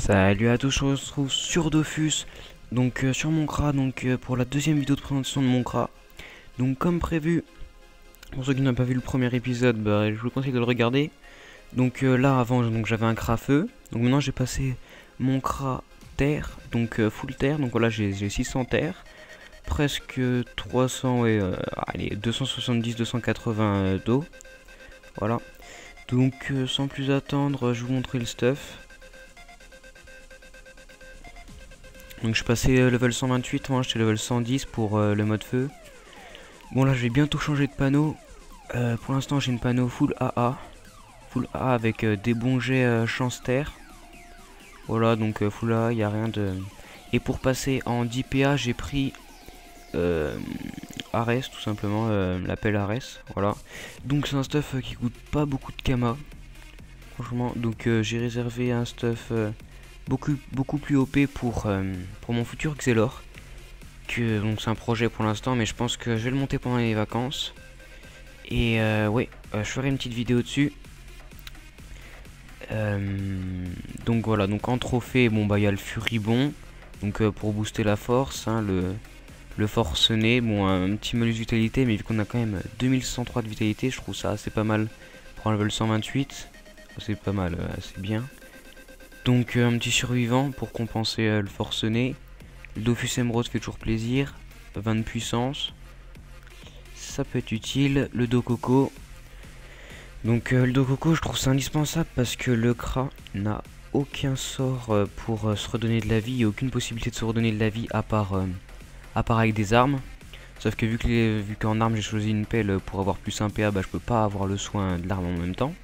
Salut à tous, on se retrouve sur Dofus, donc sur mon CRA, pour la deuxième vidéo de présentation de mon CRA. Donc comme prévu, pour ceux qui n'ont pas vu le premier épisode, je vous conseille de le regarder. Donc là avant j'avais un CRA feu, donc maintenant j'ai passé mon CRA terre, donc full terre, donc voilà j'ai 600 terre, presque 300, allez 270-280 d'eau, voilà. Donc sans plus attendre, je vais vous montrer le stuff. Donc je suis passé level 128, moi j'étais level 110 pour le mode feu. Bon là je vais bientôt changer de panneau. Pour l'instant j'ai une panneau full AA. Full AA avec des bons jets chance terre. Voilà donc full AA, il n'y a rien de... Et pour passer en 10 PA j'ai pris Ares tout simplement, l'appel Ares. Voilà. Donc c'est un stuff qui coûte pas beaucoup de Kama. Franchement, donc j'ai réservé un stuff... beaucoup plus OP pour mon futur Xelor. Donc c'est un projet pour l'instant, mais je pense que je vais le monter pendant les vacances. Et ouais, je ferai une petite vidéo dessus. Donc voilà, donc en trophée, bon il y a le Furibon. Donc pour booster la force, hein, le forcené, bon un petit malus vitalité, mais vu qu'on a quand même 2103 de vitalité, je trouve ça assez pas mal pour un level 128. C'est pas mal, c'est bien. Donc un petit survivant pour compenser le forcené. Le Dofus Emerald fait toujours plaisir. 20 de puissance. Ça peut être utile. Le Dokoko. Donc le Dokoko je trouve ça indispensable parce que le Kra n'a aucun sort pour se redonner de la vie. Il n'y a aucune possibilité de se redonner de la vie à part avec des armes. Sauf que vu qu'en arme j'ai choisi une pelle pour avoir plus 1 PA, je peux pas avoir le soin de l'arme en même temps.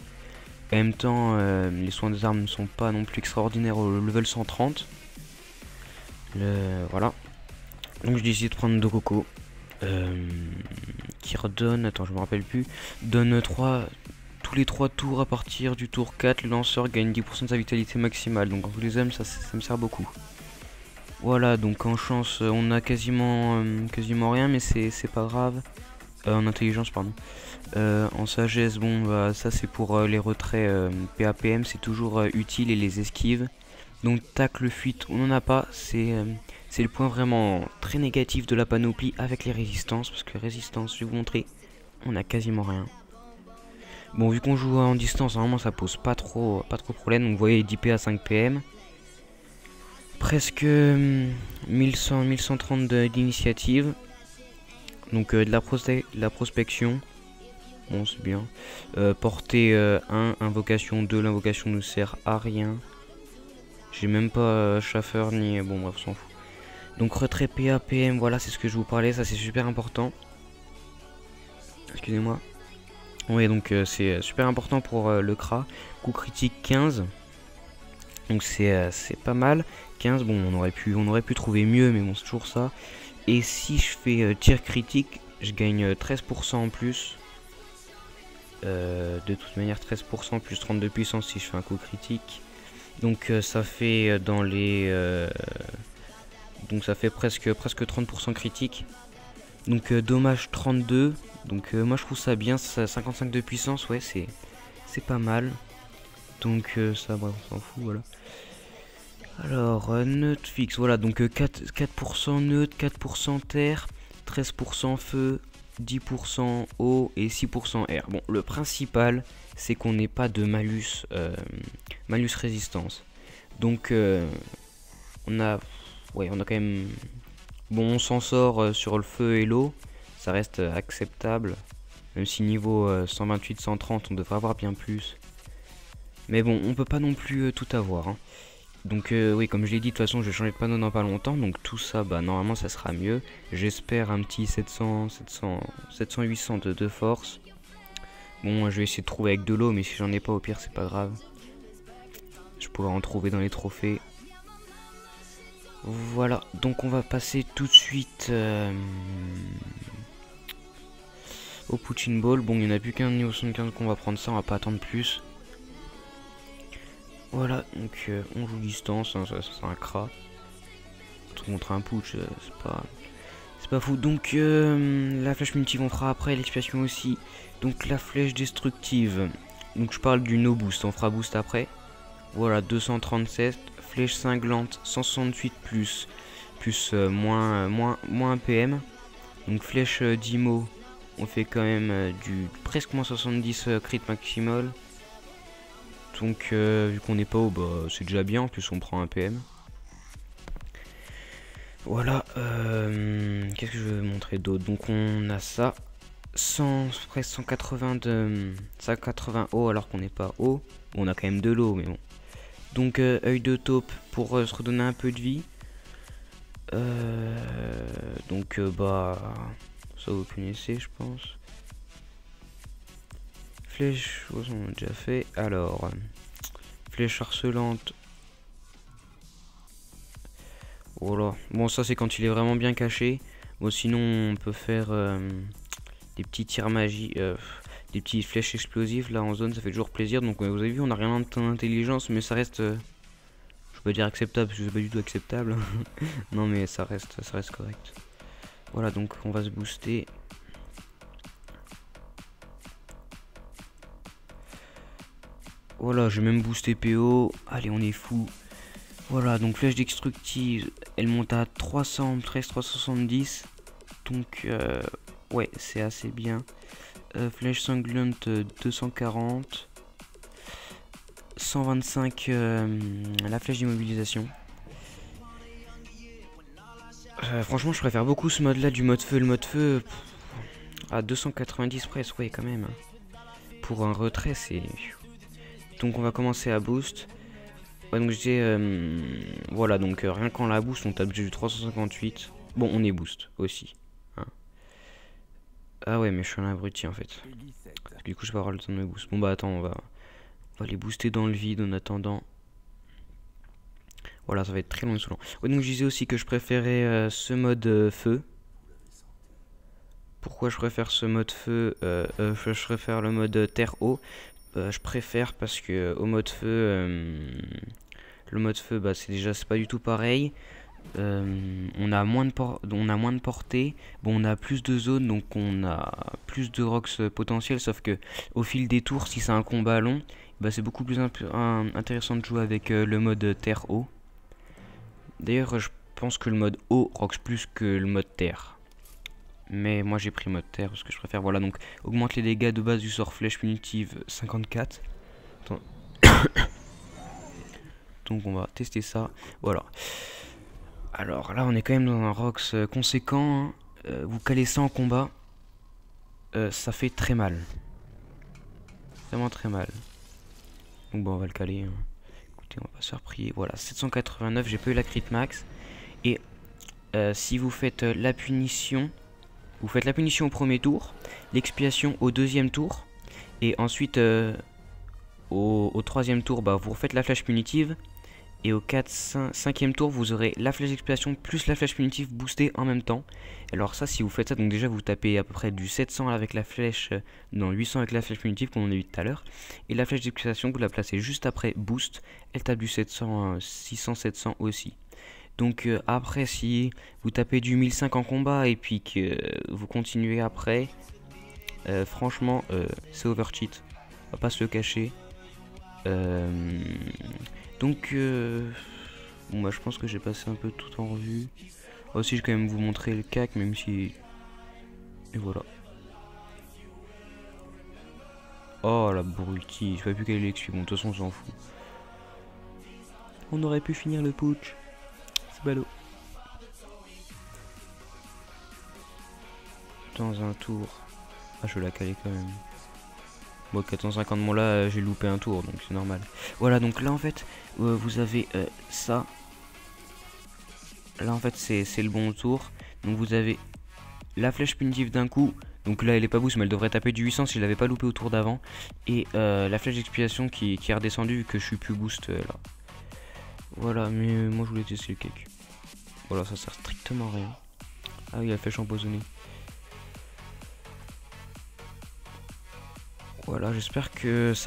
En même temps, les soins des armes ne sont pas non plus extraordinaires au level 130. Voilà. Donc j'ai décidé de prendre Dokoko. Qui redonne, attends je me rappelle plus, donne tous les 3 tours à partir du tour 4, le lanceur gagne 10% de sa vitalité maximale. Donc en tous les hommes ça me sert beaucoup. Voilà, donc en chance on a quasiment rien, mais c'est pas grave. En intelligence pardon. En sagesse, bon ça c'est pour les retraits PAPM, c'est toujours utile, et les esquives. Donc tacle, fuite, on n'en a pas, c'est le point vraiment très négatif de la panoplie avec les résistances, parce que résistance, je vais vous montrer, on a quasiment rien. Bon, vu qu'on joue en distance, normalement ça pose pas trop problème. Donc vous voyez 10 PA 5 PM, presque 1130 d'initiative. Donc de la prospection. Bon c'est bien. Portée 1, invocation 2, l'invocation nous sert à rien. J'ai même pas chauffeur ni... Bon bref, on s'en fout. Donc retrait PA, PM, voilà c'est ce que je vous parlais, ça c'est super important. Excusez-moi. Oui donc c'est super important pour le Kra. Coup critique 15. Donc c'est pas mal. 15, bon on aurait pu trouver mieux, mais bon c'est toujours ça. Et si je fais tir critique, je gagne 13% en plus. De toute manière 13% plus 32 puissance si je fais un coup critique. Donc ça fait dans les... donc ça fait presque 30% critique. Donc dommage 32. Donc moi je trouve ça bien, ça 55 de puissance, ouais c'est pas mal. Donc ça bref on s'en fout, voilà. Alors neutre fixe, voilà donc 4% neutre, 4% terre, 13% feu, 10% eau et 6% air. Bon, le principal c'est qu'on n'ait pas de malus résistance. Donc on a quand même... Bon, on s'en sort sur le feu et l'eau, ça reste acceptable. Même si niveau 128-130 on devrait avoir bien plus. Mais bon, on peut pas non plus tout avoir, hein. Donc oui, comme je l'ai dit, de toute façon je vais changer de panneau dans pas longtemps. Donc tout ça, normalement ça sera mieux. J'espère un petit 700-800 de force. Bon, je vais essayer de trouver avec de l'eau, mais si j'en ai pas, au pire c'est pas grave. Je pourrais en trouver dans les trophées. Voilà, donc on va passer tout de suite au Punching Ball. Bon, il n'y en a plus qu'un niveau 75 qu'on va prendre ça, on va pas attendre plus. Voilà, donc on joue distance, hein, ça c'est un Kra. Pour montrer un putsch, c'est pas fou. Donc la flèche multive on fera après, l'expiation aussi. Donc la flèche destructive, donc je parle du no boost, on fera boost après. Voilà, 237, flèche cinglante 168 plus moins PM. Donc flèche d'IMO, on fait quand même du presque moins 70 crit maximal. Donc vu qu'on n'est pas haut, bah c'est déjà bien, en plus on prend un PM. Voilà, qu'est-ce que je vais montrer d'autre? Donc on a ça, presque 180 de 180 haut alors qu'on n'est pas haut. Bon, on a quand même de l'eau, mais bon. Donc œil de taupe pour se redonner un peu de vie. Donc bah ça vous connaissez, je pense. Flèche, on a déjà fait. Alors flèche harcelante. Voilà. Bon, ça c'est quand il est vraiment bien caché. Bon, sinon on peut faire des petits tirs magie, des petites flèches explosives là en zone, ça fait toujours plaisir. Donc vous avez vu, on a rien d'intelligence, mais ça reste, je peux dire acceptable, parce que c'est pas du tout acceptable. Non mais ça reste correct. Voilà, donc on va se booster. Voilà, j'ai même boosté PO. Allez, on est fou. Voilà, donc flèche destructive, elle monte à 313, 370. Donc, ouais, c'est assez bien. Flèche sanglante 240. 125, la flèche d'immobilisation. Franchement, je préfère beaucoup ce mode là du mode feu. Le mode feu, à 290 presque, ouais, quand même. Pour un retrait, c'est. Donc, on va commencer à boost. Ouais, donc j'ai voilà, donc rien qu'en la boost on tape du 358. Bon, on est boost aussi hein. Ah ouais, mais je suis un abruti en fait. Du coup je vais avoir le temps de me boost. Bon bah attends, on va les booster dans le vide en attendant. Voilà, ça va être très long et souvent. Ouais, donc je disais aussi que je préférais ce mode feu. Pourquoi je préfère ce mode feu? Je préfère le mode terre-eau. Je préfère parce que au mode feu, le mode feu, bah c'est pas du tout pareil. On a moins de portée. Bon, on a plus de zones, donc on a plus de rocks potentiels. Sauf que au fil des tours, si c'est un combat long, bah c'est beaucoup plus intéressant de jouer avec le mode terre-eau. D'ailleurs, je pense que le mode eau rocks plus que le mode terre. Mais moi j'ai pris mode terre parce que je préfère. Voilà, donc augmente les dégâts de base du sort flèche punitive 54. Attends. Donc on va tester ça. Voilà. Alors là on est quand même dans un Rox conséquent. Vous calez ça en combat. Ça fait très mal. Vraiment très mal. Donc bon, on va le caler. Hein. Écoutez, on va pas se faire prier. Voilà, 789, j'ai pas eu la crit max. Et si vous faites la punition... Vous faites la punition au premier tour, l'expiation au deuxième tour, et ensuite au troisième tour, bah, vous refaites la flèche punitive, et au 5e tour, vous aurez la flèche d'expiation plus la flèche punitive boostée en même temps. Alors ça, si vous faites ça, donc déjà vous tapez à peu près du 700 avec la flèche, non 800 avec la flèche punitive comme on a vu tout à l'heure, et la flèche d'expiation vous la placez juste après boost, elle tape du 700, 600, 700 aussi. Donc après, si vous tapez du 1005 en combat et puis que vous continuez après, franchement c'est overcheat, on va pas se le cacher. Donc bon, bah, je pense que j'ai passé un peu tout en revue. Aussi je vais quand même vous montrer le cac, même si... Et voilà. Oh la brutie, je sais pas plus quel est l'expi, bon de toute façon on s'en fout. On aurait pu finir le putsch. C'est ballot. Dans un tour. Ah, je vais la caler quand même. Bon, 450, bon là j'ai loupé un tour, donc c'est normal. Voilà, donc là en fait, vous avez ça. Là en fait c'est le bon tour. Donc vous avez la flèche punitive d'un coup. Donc là elle est pas boost, mais elle devrait taper du 800 si je l'avais pas loupé au tour d'avant. Et la flèche d'expiation qui est redescendue vu que je suis plus boost là. Voilà, mais moi je voulais tester le cake. Voilà, ça sert strictement à rien. Ah oui, la flèche empoisonnée. Voilà, j'espère que ça